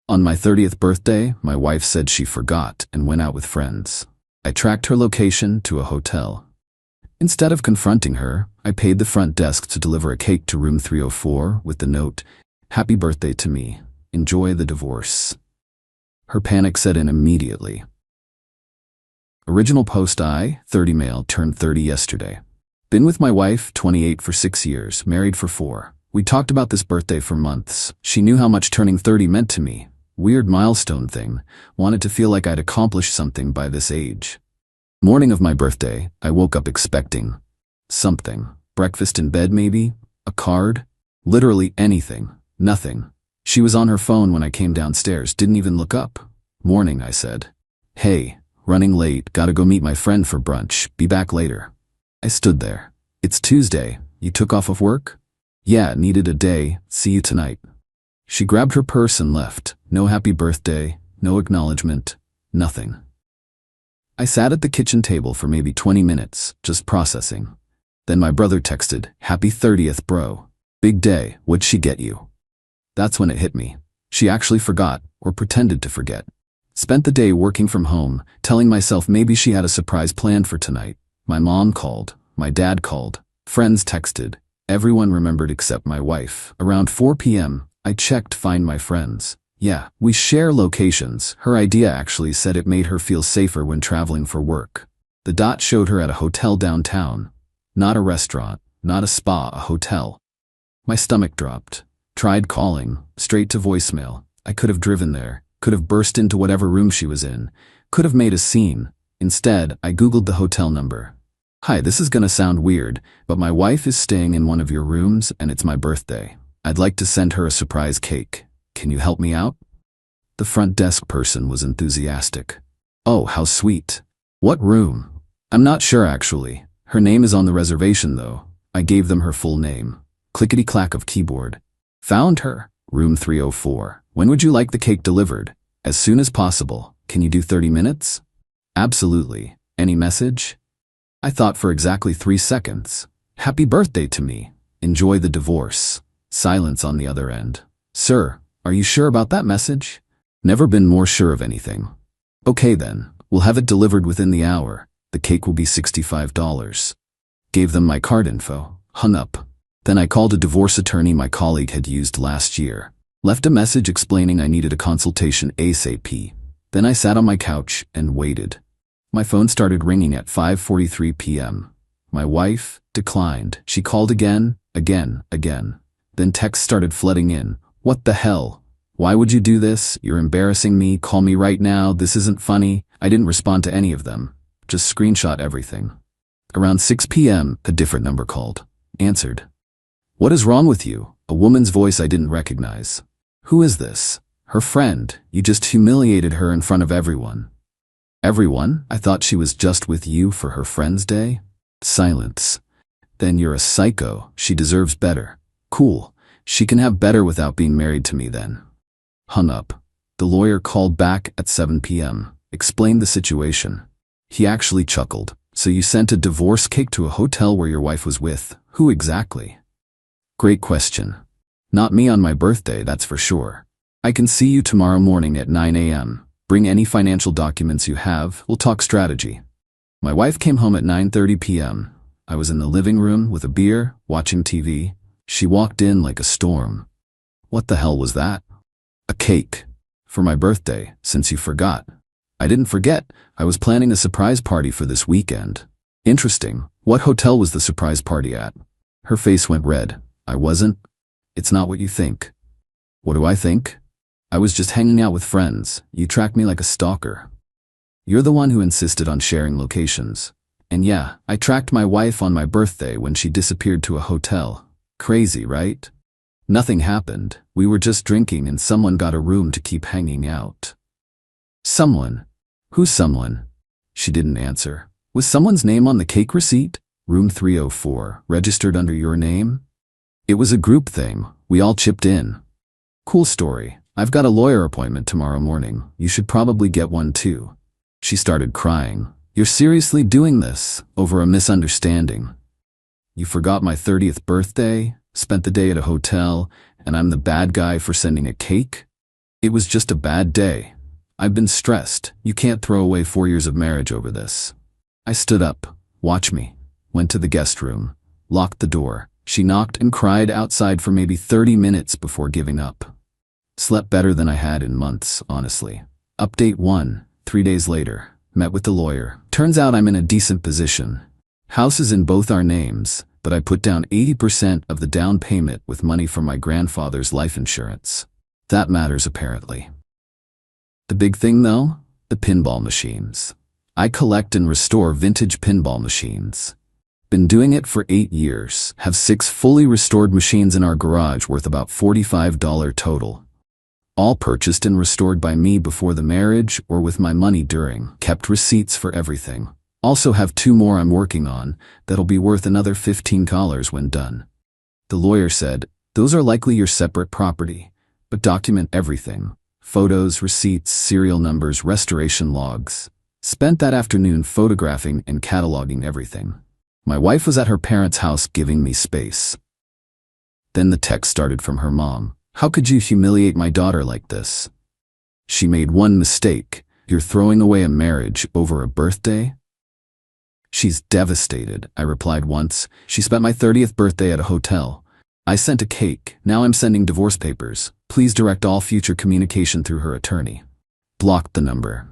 On my 30th birthday, my wife said she forgot and went out with friends. I tracked her location to a hotel. Instead of confronting her, I paid the front desk to deliver a cake to room 304 with the note, "Happy birthday to me. Enjoy the divorce." Her panic set in immediately. Original post: I, 30 male, turned 30 yesterday. Been with my wife, 28, for 6 years, married for 4. We talked about this birthday for months. She knew how much turning 30 meant to me. Weird milestone thing. Wanted to feel like I'd accomplished something by this age. Morning of my birthday, I woke up expecting something. Breakfast in bed maybe? A card? Literally anything. Nothing. She was on her phone when I came downstairs, didn't even look up. "Morning," I said. "Hey, running late, gotta go meet my friend for brunch, be back later." I stood there. "It's Tuesday, you took off of work?" "Yeah, needed a day, see you tonight." She grabbed her purse and left. No happy birthday, no acknowledgement, nothing. I sat at the kitchen table for maybe 20 minutes, just processing. Then my brother texted, "Happy 30th, bro. Big day, what'd she get you?" That's when it hit me. She actually forgot, or pretended to forget. Spent the day working from home, telling myself maybe she had a surprise planned for tonight. My mom called, my dad called, friends texted. Everyone remembered except my wife. Around 4 p.m., I checked Find My Friends. Yeah, we share locations. Her idea actually said it made her feel safer when traveling for work. The dot showed her at a hotel downtown. Not a restaurant, not a spa, a hotel. My stomach dropped. Tried calling, straight to voicemail. I could have driven there, could have burst into whatever room she was in, could have made a scene. Instead, I Googled the hotel number. "Hi, this is gonna sound weird, but my wife is staying in one of your rooms and it's my birthday. I'd like to send her a surprise cake. Can you help me out?" The front desk person was enthusiastic. "Oh, how sweet. What room?" "I'm not sure actually. Her name is on the reservation though." I gave them her full name. Clickety-clack of keyboard. "Found her. Room 304. When would you like the cake delivered?" "As soon as possible. Can you do 30 minutes?" "Absolutely. Any message?" I thought for exactly 3 seconds. "Happy birthday to me. Enjoy the divorce." Silence on the other end. "Sir, are you sure about that message?" "Never been more sure of anything." "Okay then, we'll have it delivered within the hour. The cake will be $65. Gave them my card info. Hung up. Then I called a divorce attorney my colleague had used last year. Left a message explaining I needed a consultation ASAP. Then I sat on my couch and waited. My phone started ringing at 5:43 p.m. My wife declined. She called again. Then texts started flooding in. "What the hell? Why would you do this? You're embarrassing me. Call me right now. This isn't funny." I didn't respond to any of them. Just screenshot everything. Around 6 p.m., a different number called. Answered. "What is wrong with you?" A woman's voice I didn't recognize. "Who is this?" "Her friend. You just humiliated her in front of everyone." "Everyone? I thought she was just with you for her friend's day." Silence. "Then you're a psycho. She deserves better." "Cool. She can have better without being married to me then." Hung up. The lawyer called back at 7 p.m. Explained the situation. He actually chuckled. "So you sent a divorce cake to a hotel where your wife was with. Who exactly?" "Great question. Not me on my birthday, that's for sure. I can see you tomorrow morning at 9 a.m. Bring any financial documents you have, we'll talk strategy." My wife came home at 9:30 p.m. I was in the living room with a beer, watching TV. She walked in like a storm. "What the hell was that?" "A cake. For my birthday, since you forgot." "I didn't forget. I was planning a surprise party for this weekend." "Interesting. What hotel was the surprise party at?" Her face went red. "I wasn't." "It's not what you think." "What do I think?" "I was just hanging out with friends. You tracked me like a stalker." "You're the one who insisted on sharing locations." "And yeah, I tracked my wife on my birthday when she disappeared to a hotel. Crazy, right?" "Nothing happened. We were just drinking and someone got a room to keep hanging out." "Someone? Who's someone?" She didn't answer. "Was someone's name on the cake receipt?" "Room 304, registered under your name?" "It was a group thing. We all chipped in." "Cool story. I've got a lawyer appointment tomorrow morning. You should probably get one too." She started crying. "You're seriously doing this? Over a misunderstanding? You forgot my 30th birthday, spent the day at a hotel, and I'm the bad guy for sending a cake?" It was just a bad day. I've been stressed. You can't throw away 4 years of marriage over this. I stood up. Watch me. Went to the guest room. Locked the door. She knocked and cried outside for maybe 30 minutes before giving up. Slept better than I had in months, honestly. Update 1. 3 days later. Met with the lawyer. Turns out I'm in a decent position. House is in both our names, but I put down 80% of the down payment with money from my grandfather's life insurance. That matters apparently. The big thing though? The pinball machines. I collect and restore vintage pinball machines. Been doing it for 8 years. Have 6 fully restored machines in our garage worth about $45 total. All purchased and restored by me before the marriage or with my money during. Kept receipts for everything. Also have 2 more I'm working on that'll be worth another $15 when done. The lawyer said, those are likely your separate property, but document everything. Photos, receipts, serial numbers, restoration logs. Spent that afternoon photographing and cataloging everything. My wife was at her parents' house giving me space. Then the text started from her mom. How could you humiliate my daughter like this? She made one mistake. You're throwing away a marriage over a birthday? She's devastated, I replied once. She spent my 30th birthday at a hotel. I sent a cake. Now I'm sending divorce papers. Please direct all future communication through her attorney. Blocked the number.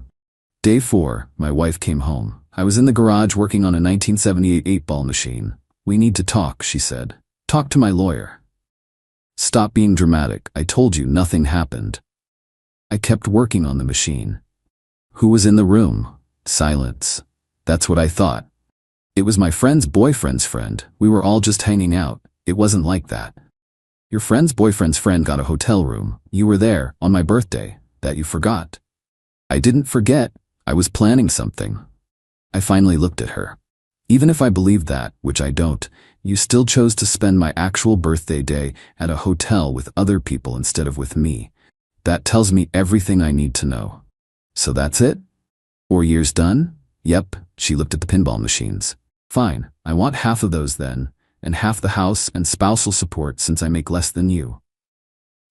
Day 4, my wife came home. I was in the garage working on a 1978 8-ball machine. We need to talk, she said. Talk to my lawyer. Stop being dramatic. I told you nothing happened. I kept working on the machine. Who was in the room? Silence. That's what I thought. It was my friend's boyfriend's friend. We were all just hanging out. It wasn't like that. Your friend's boyfriend's friend got a hotel room. You were there, on my birthday. That you forgot. I didn't forget. I was planning something. I finally looked at her. Even if I believed that, which I don't, you still chose to spend my actual birthday day at a hotel with other people instead of with me. That tells me everything I need to know. So that's it? 4 years done? Yep, she looked at the pinball machines. Fine, I want half of those then, and half the house and spousal support since I make less than you.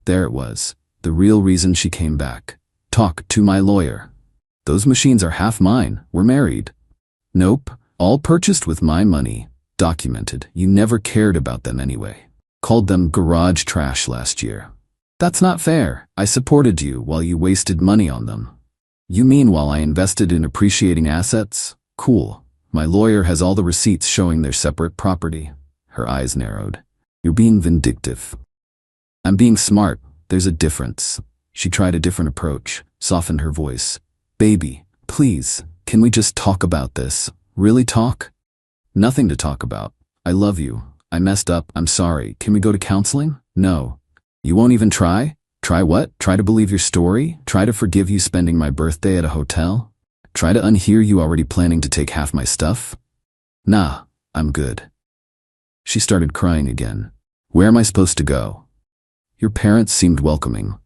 There it was, the real reason she came back. Talk to my lawyer. Those machines are half mine, we're married. Nope, all purchased with my money. Documented, you never cared about them anyway. Called them garage trash last year. That's not fair. I supported you while you wasted money on them. You mean while I invested in appreciating assets? Cool. My lawyer has all the receipts showing their separate property. Her eyes narrowed. You're being vindictive. I'm being smart. There's a difference. She tried a different approach, softened her voice. Baby, please, can we just talk about this? Really talk? Nothing to talk about. I love you. I messed up. I'm sorry. Can we go to counseling? No. You won't even try? Try what? Try to believe your story? Try to forgive you spending my birthday at a hotel? Try to unhear you already planning to take half my stuff? Nah, I'm good. She started crying again. Where am I supposed to go? Your parents seemed welcoming.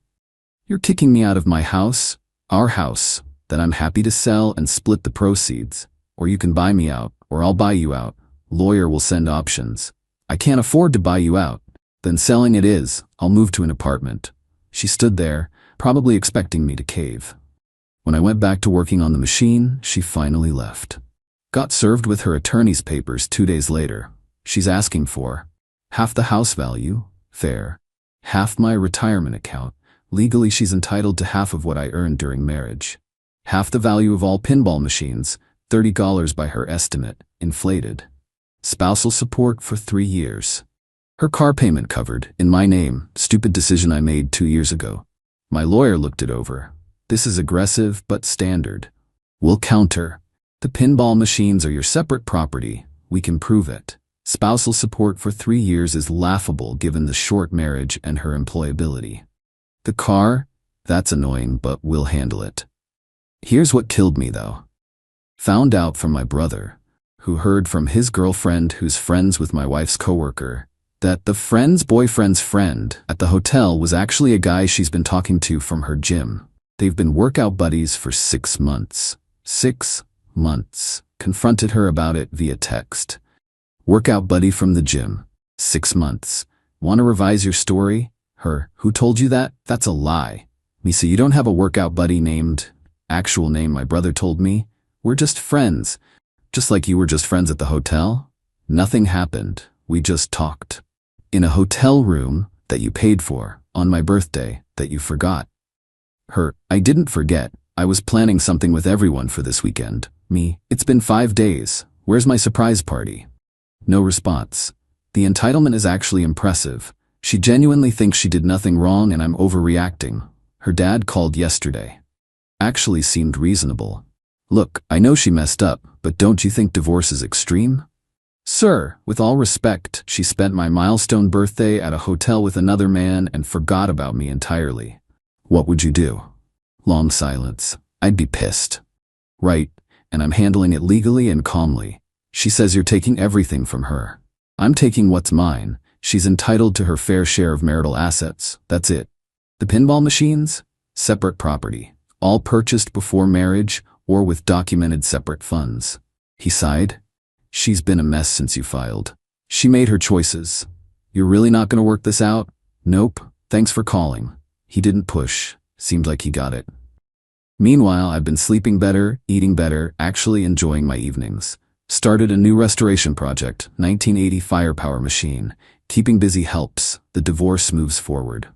You're kicking me out of my house, our house, that I'm happy to sell and split the proceeds. Or you can buy me out, or I'll buy you out. Lawyer will send options. I can't afford to buy you out. Then selling it is. I'll move to an apartment. She stood there, probably expecting me to cave. When I went back to working on the machine, she finally left. Got served with her attorney's papers 2 days later. She's asking for half the house value, fair, half my retirement account. Legally, she's entitled to half of what I earned during marriage. Half the value of all pinball machines, $30 by her estimate, inflated. Spousal support for 3 years. Her car payment covered, in my name, stupid decision I made 2 years ago. My lawyer looked it over. This is aggressive but standard. We'll counter. The pinball machines are your separate property. We can prove it. Spousal support for 3 years is laughable given the short marriage and her employability. The car? That's annoying, but we'll handle it. Here's what killed me though. Found out from my brother, who heard from his girlfriend who's friends with my wife's coworker, that the friend's boyfriend's friend at the hotel was actually a guy she's been talking to from her gym. They've been workout buddies for 6 months. 6 months. Confronted her about it via text. Workout buddy from the gym. 6 months. Want to revise your story? Her, who told you that? That's a lie. Misa, you don't have a workout buddy named, actual name my brother told me. We're just friends. Just like you were just friends at the hotel? Nothing happened. We just talked. In a hotel room that you paid for, on my birthday, that you forgot. I didn't forget. I was planning something with everyone for this weekend. Me, it's been 5 days. Where's my surprise party? No response. The entitlement is actually impressive. She genuinely thinks she did nothing wrong and I'm overreacting. Her dad called yesterday. Actually seemed reasonable. Look, I know she messed up, but don't you think divorce is extreme? Sir, with all respect, she spent my milestone birthday at a hotel with another man and forgot about me entirely. What would you do? Long silence. I'd be pissed. Right, and I'm handling it legally and calmly. She says you're taking everything from her. I'm taking what's mine. She's entitled to her fair share of marital assets. That's it. The pinball machines? Separate property. All purchased before marriage or with documented separate funds. He sighed. She's been a mess since you filed. She made her choices. You're really not going to work this out? Nope. Thanks for calling. He didn't push. Seemed like he got it. Meanwhile, I've been sleeping better, eating better, actually enjoying my evenings. Started a new restoration project, 1980 firepower machine. Keeping busy helps. The divorce moves forward.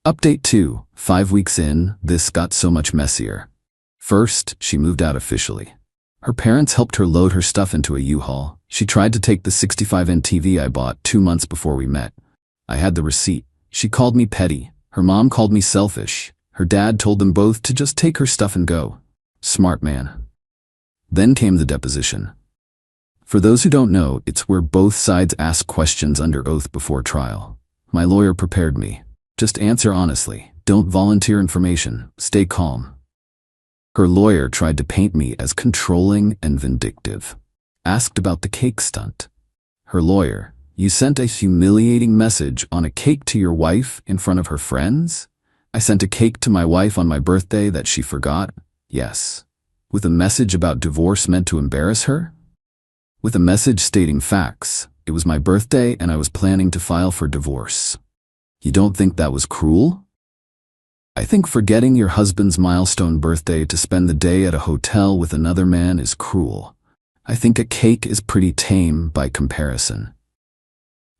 Update 2. 5 weeks in, this got so much messier. First, she moved out officially. Her parents helped her load her stuff into a U-Haul. She tried to take the 65-inch TV I bought 2 months before we met. I had the receipt. She called me petty. Her mom called me selfish. Her dad told them both to just take her stuff and go. Smart man. Then came the deposition. For those who don't know, it's where both sides ask questions under oath before trial. My lawyer prepared me. Just answer honestly. Don't volunteer information. Stay calm. Her lawyer tried to paint me as controlling and vindictive. Asked about the cake stunt. Her lawyer, you sent a humiliating message on a cake to your wife in front of her friends? I sent a cake to my wife on my birthday that she forgot? Yes. With a message about divorce meant to embarrass her? With a message stating facts. It was my birthday and I was planning to file for divorce. You don't think that was cruel? I think forgetting your husband's milestone birthday to spend the day at a hotel with another man is cruel. I think a cake is pretty tame by comparison.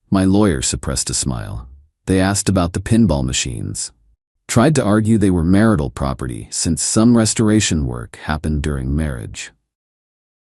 My lawyer suppressed a smile. They asked about the pinball machines. Tried to argue they were marital property since some restoration work happened during marriage.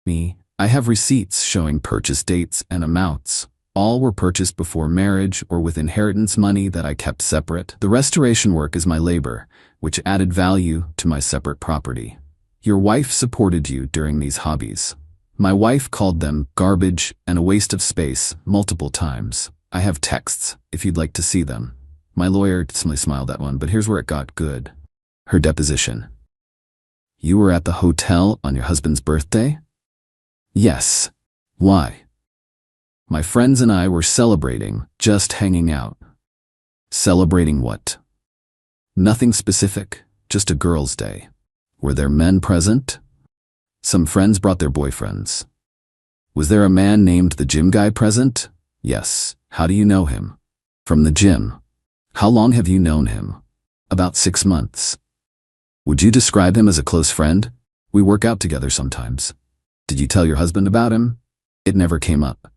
Me, I have receipts showing purchase dates and amounts. All were purchased before marriage or with inheritance money that I kept separate. The restoration work is my labor, which added value to my separate property. Your wife supported you during these hobbies. My wife called them garbage and a waste of space multiple times. I have texts, if you'd like to see them. My lawyer smiled at one, but here's where it got good. Her deposition. You were at the hotel on your husband's birthday? Yes. Why? My friends and I were celebrating, just hanging out. Celebrating what? Nothing specific, just a girls' day. Were there men present? Some friends brought their boyfriends. Was there a man named the gym guy present? Yes. How do you know him? From the gym. How long have you known him? About 6 months. Would you describe him as a close friend? We work out together sometimes. Did you tell your husband about him? It never came up.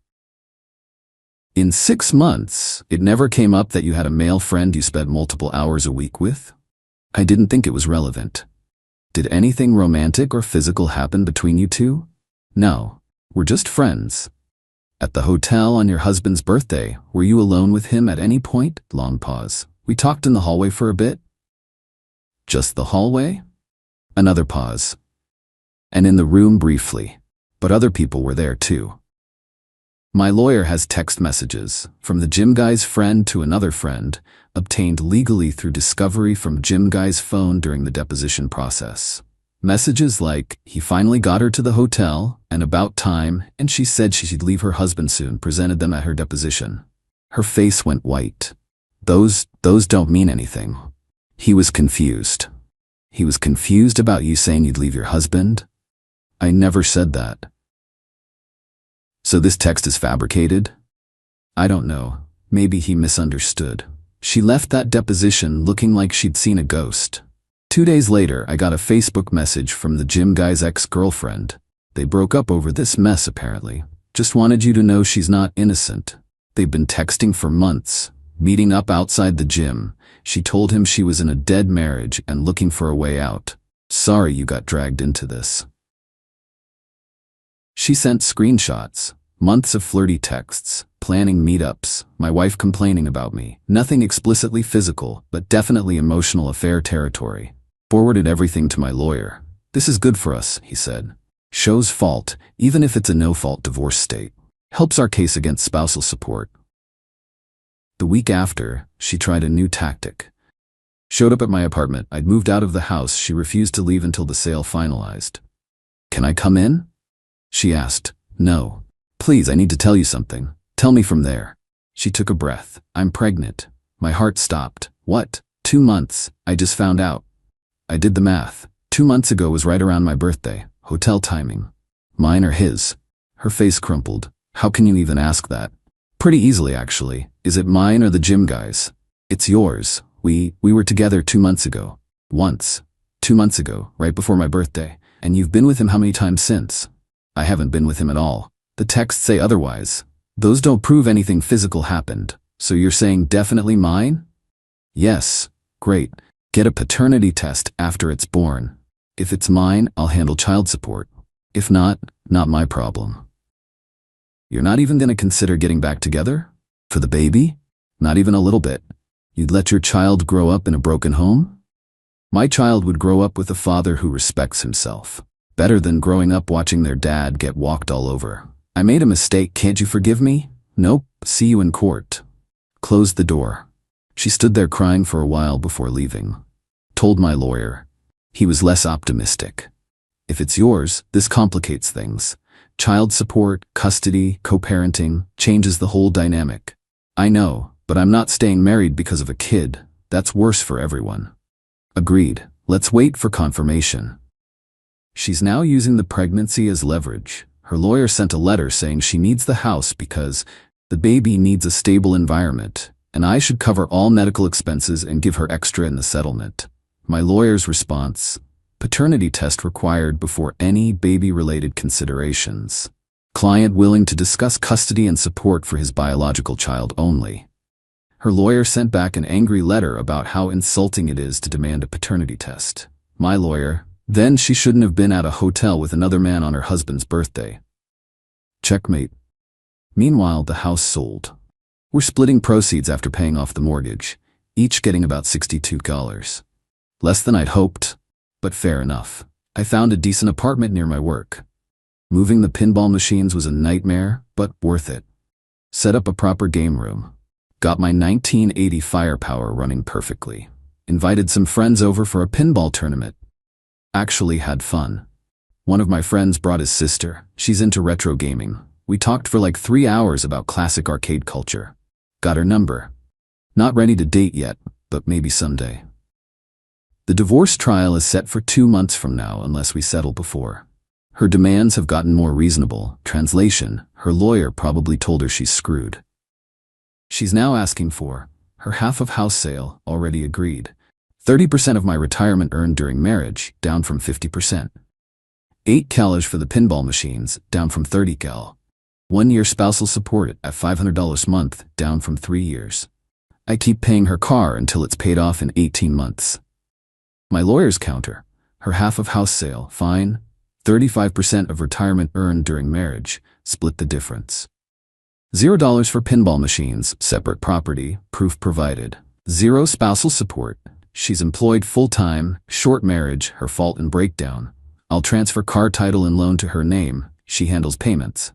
In 6 months, it never came up that you had a male friend you spent multiple hours a week with? I didn't think it was relevant. Did anything romantic or physical happen between you two? No, we're just friends. At the hotel on your husband's birthday, were you alone with him at any point? Long pause. We talked in the hallway for a bit? Just the hallway? Another pause. And in the room briefly, but other people were there too. My lawyer has text messages from the gym guy's friend to another friend, obtained legally through discovery from gym guy's phone during the deposition process. Messages like, he finally got her to the hotel, and about time, and she said she'd leave her husband soon, presented them at her deposition. Her face went white. Those don't mean anything. He was confused. He was confused about you saying you'd leave your husband? I never said that. So this text is fabricated? I don't know. Maybe he misunderstood. She left that deposition looking like she'd seen a ghost. 2 days later, I got a Facebook message from the gym guy's ex-girlfriend. They broke up over this mess, apparently. Just wanted you to know she's not innocent. They've been texting for months, meeting up outside the gym. She told him she was in a dead marriage and looking for a way out. Sorry you got dragged into this. She sent screenshots, months of flirty texts, planning meetups, my wife complaining about me. Nothing explicitly physical, but definitely emotional affair territory. Forwarded everything to my lawyer. This is good for us, he said. Shows fault, even if it's a no-fault divorce state. Helps our case against spousal support. The week after, she tried a new tactic. Showed up at my apartment. I'd moved out of the house. She refused to leave until the sale finalized. Can I come in? She asked. No. Please, I need to tell you something. Tell me from there. She took a breath. I'm pregnant. My heart stopped. What? 2 months. I just found out. I did the math. 2 months ago was right around my birthday. Hotel timing. Mine or his? Her face crumpled. How can you even ask that? Pretty easily, actually. Is it mine or the gym guy's? It's yours. We were together 2 months ago. Once. 2 months ago, right before my birthday. And you've been with him how many times since? I haven't been with him at all. The texts say otherwise. Those don't prove anything physical happened. So you're saying definitely mine? Yes. Great. Get a paternity test after it's born. If it's mine, I'll handle child support. If not, not my problem. You're not even gonna consider getting back together? For the baby? Not even a little bit. You'd let your child grow up in a broken home? My child would grow up with a father who respects himself. Better than growing up watching their dad get walked all over. I made a mistake, can't you forgive me? Nope, see you in court. Closed the door. She stood there crying for a while before leaving. Told my lawyer. He was less optimistic. If it's yours, this complicates things. Child support, custody, co-parenting, changes the whole dynamic. I know, but I'm not staying married because of a kid. That's worse for everyone. Agreed. Let's wait for confirmation. She's now using the pregnancy as leverage. Her lawyer sent a letter saying she needs the house because the baby needs a stable environment, and I should cover all medical expenses and give her extra in the settlement. My lawyer's response: paternity test required before any baby-related considerations. Client willing to discuss custody and support for his biological child only. Her lawyer sent back an angry letter about how insulting it is to demand a paternity test. My lawyer: then she shouldn't have been at a hotel with another man on her husband's birthday. Checkmate. Meanwhile, the house sold. We're splitting proceeds after paying off the mortgage, each getting about $62. Less than I'd hoped, but fair enough. I found a decent apartment near my work. Moving the pinball machines was a nightmare, but worth it. Set up a proper game room. Got my 1980 firepower running perfectly. Invited some friends over for a pinball tournament. Actually had fun. One of my friends brought his sister. She's into retro gaming. We talked for like 3 hours about classic arcade culture. Got her number. Not ready to date yet, but maybe someday. The divorce trial is set for 2 months from now unless we settle before. Her demands have gotten more reasonable. Translation: her lawyer probably told her she's screwed. She's now asking for her half of house sale, already agreed. 30% of my retirement earned during marriage, down from 50%. 8 CALage for the pinball machines, down from 30 CAL. 1 year spousal support at $500 a month, down from 3 years. I keep paying her car until it's paid off in 18 months. My lawyer's counter: her half of house sale, fine. 35% of retirement earned during marriage, split the difference. $0 for pinball machines, separate property, proof provided. 0 spousal support. She's employed full-time, short marriage, her fault and breakdown. I'll transfer car title and loan to her name, she handles payments.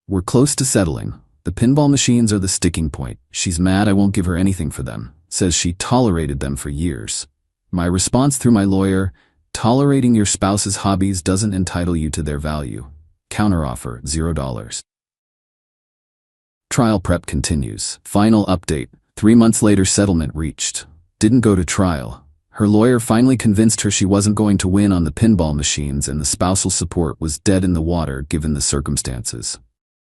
We're close to settling. The pinball machines are the sticking point. She's mad I won't give her anything for them. Says she tolerated them for years. My response through my lawyer: tolerating your spouse's hobbies doesn't entitle you to their value. Counteroffer: $0. Trial prep continues. Final update: 3 months later, settlement reached. Didn't go to trial. Her lawyer finally convinced her she wasn't going to win on the pinball machines and the spousal support was dead in the water given the circumstances.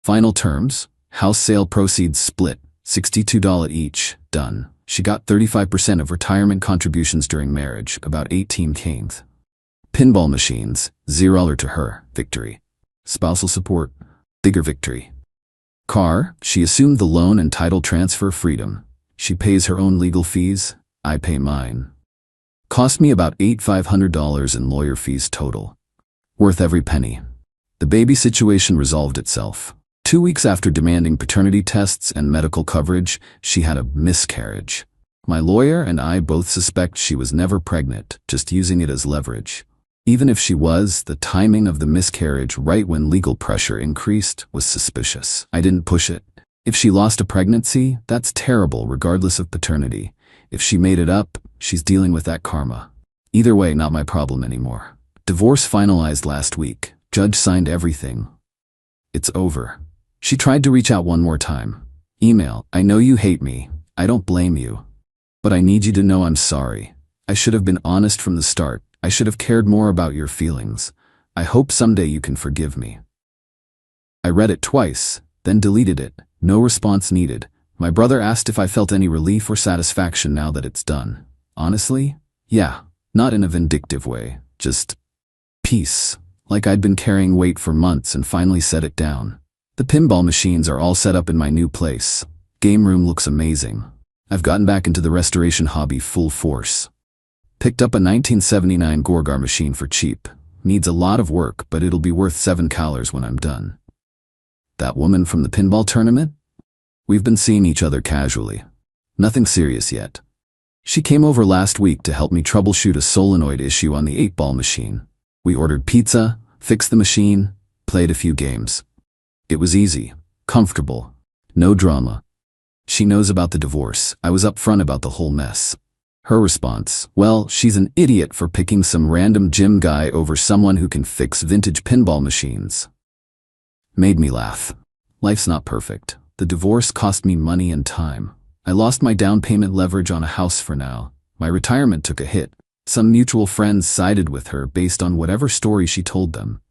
Final terms: house sale proceeds split, $62 each, done. She got 35% of retirement contributions during marriage, about 18K. Pinball machines, $0 to her, victory. Spousal support, bigger victory. Car, she assumed the loan and title transfer freedom. She pays her own legal fees, I pay mine. Cost me about $8,500 in lawyer fees total. Worth every penny. The baby situation resolved itself. 2 weeks after demanding paternity tests and medical coverage, she had a miscarriage. My lawyer and I both suspect she was never pregnant, just using it as leverage. Even if she was, the timing of the miscarriage right when legal pressure increased was suspicious. I didn't push it. If she lost a pregnancy, that's terrible regardless of paternity. If she made it up, she's dealing with that karma. Either way, not my problem anymore. Divorce finalized last week. Judge signed everything. It's over. She tried to reach out one more time. Email, I know you hate me. I don't blame you. But I need you to know I'm sorry. I should have been honest from the start. I should have cared more about your feelings. I hope someday you can forgive me. I read it twice, then deleted it. No response needed. My brother asked if I felt any relief or satisfaction now that it's done. Honestly, yeah, not in a vindictive way, just peace. Like I'd been carrying weight for months and finally set it down. The pinball machines are all set up in my new place. Game room looks amazing. I've gotten back into the restoration hobby full force. Picked up a 1979 Gorgar machine for cheap. Needs a lot of work, but it'll be worth $7 when I'm done. That woman from the pinball tournament? We've been seeing each other casually. Nothing serious yet. She came over last week to help me troubleshoot a solenoid issue on the 8-ball machine. We ordered pizza, fixed the machine, played a few games. It was easy, comfortable, no drama. She knows about the divorce. I was upfront about the whole mess. Her response, well, she's an idiot for picking some random gym guy over someone who can fix vintage pinball machines. Made me laugh. Life's not perfect. The divorce cost me money and time. I lost my down payment leverage on a house for now. My retirement took a hit. Some mutual friends sided with her based on whatever story she told them.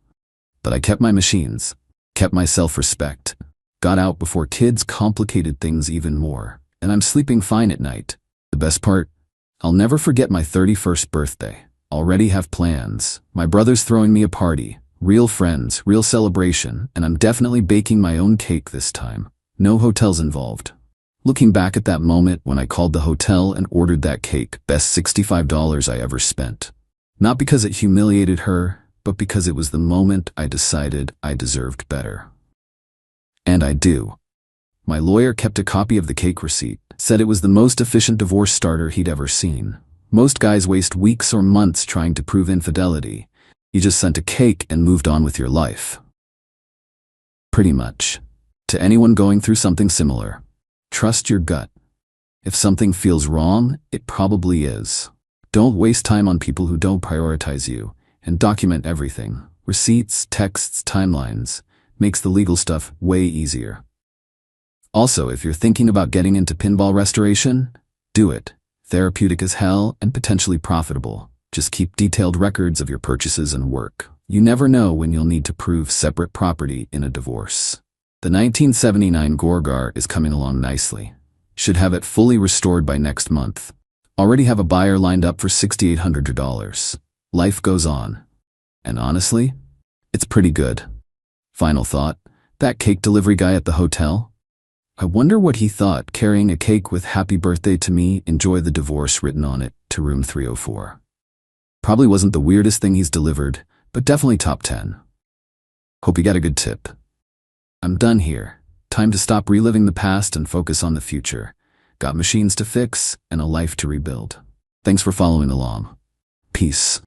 But I kept my machines, kept my self-respect, got out before kids complicated things even more, and I'm sleeping fine at night. The best part? I'll never forget my 31st birthday. Already have plans. My brother's throwing me a party. Real friends, real celebration, and I'm definitely baking my own cake this time. No hotels involved. Looking back at that moment when I called the hotel and ordered that cake, best $65 I ever spent. Not because it humiliated her, but because it was the moment I decided I deserved better. And I do. My lawyer kept a copy of the cake receipt, said it was the most efficient divorce starter he'd ever seen. Most guys waste weeks or months trying to prove infidelity. You just sent a cake and moved on with your life. Pretty much. To anyone going through something similar, trust your gut. If something feels wrong, it probably is. Don't waste time on people who don't prioritize you, and document everything. Receipts, texts, timelines. Makes the legal stuff way easier. Also, if you're thinking about getting into pinball restoration, do it. Therapeutic as hell and potentially profitable. Just keep detailed records of your purchases and work. You never know when you'll need to prove separate property in a divorce. The 1979 Gorgar is coming along nicely. Should have it fully restored by next month. Already have a buyer lined up for $6,800. Life goes on. And honestly, it's pretty good. Final thought, that cake delivery guy at the hotel? I wonder what he thought carrying a cake with "Happy Birthday to me, enjoy the divorce" written on it to room 304. Probably wasn't the weirdest thing he's delivered, but definitely top 10. Hope you got a good tip. I'm done here. Time to stop reliving the past and focus on the future. Got machines to fix and a life to rebuild. Thanks for following along. Peace.